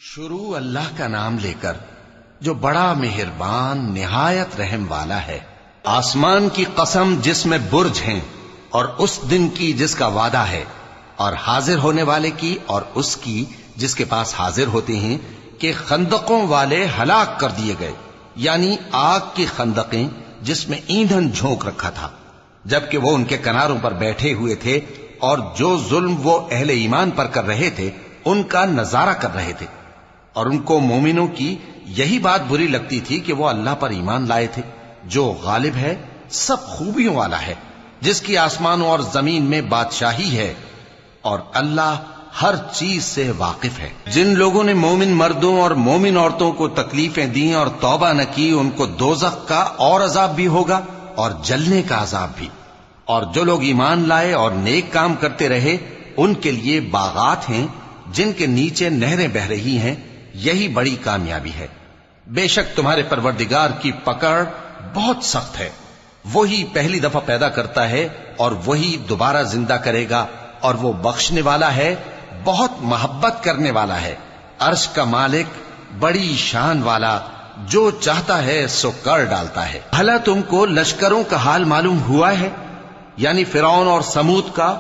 شروع اللہ کا نام لے کر جو بڑا مہربان نہایت رحم والا ہے۔ آسمان کی قسم جس میں برج ہیں، اور اس دن کی جس کا وعدہ ہے، اور حاضر ہونے والے کی اور اس کی جس کے پاس حاضر ہوتے ہیں، کہ خندقوں والے ہلاک کر دیے گئے، یعنی آگ کی خندقیں جس میں ایندھن جھونک رکھا تھا، جبکہ وہ ان کے کناروں پر بیٹھے ہوئے تھے اور جو ظلم وہ اہل ایمان پر کر رہے تھے ان کا نظارہ کر رہے تھے، اور ان کو مومنوں کی یہی بات بری لگتی تھی کہ وہ اللہ پر ایمان لائے تھے جو غالب ہے، سب خوبیوں والا ہے، جس کی آسمانوں اور زمین میں بادشاہی ہے، اور اللہ ہر چیز سے واقف ہے۔ جن لوگوں نے مومن مردوں اور مومن عورتوں کو تکلیفیں دیں اور توبہ نہ کی، ان کو دوزخ کا اور عذاب بھی ہوگا اور جلنے کا عذاب بھی، اور جو لوگ ایمان لائے اور نیک کام کرتے رہے ان کے لیے باغات ہیں جن کے نیچے نہریں بہ رہی ہیں، یہی بڑی کامیابی ہے۔ بے شک تمہارے پروردگار کی پکڑ بہت سخت ہے، وہی پہلی دفعہ پیدا کرتا ہے اور وہی دوبارہ زندہ کرے گا، اور وہ بخشنے والا ہے، بہت محبت کرنے والا ہے، عرش کا مالک، بڑی شان والا، جو چاہتا ہے سو کر ڈالتا ہے۔ بھلا تم کو لشکروں کا حال معلوم ہوا ہے، یعنی فرعون اور سمود کا؟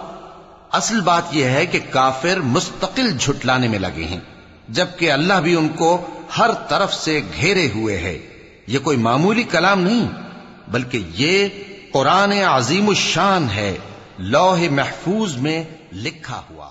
اصل بات یہ ہے کہ کافر مستقل جھٹلانے میں لگے ہیں، جبکہ اللہ بھی ان کو ہر طرف سے گھیرے ہوئے ہے۔ یہ کوئی معمولی کلام نہیں، بلکہ یہ قرآن عظیم الشان ہے، لوح محفوظ میں لکھا ہوا۔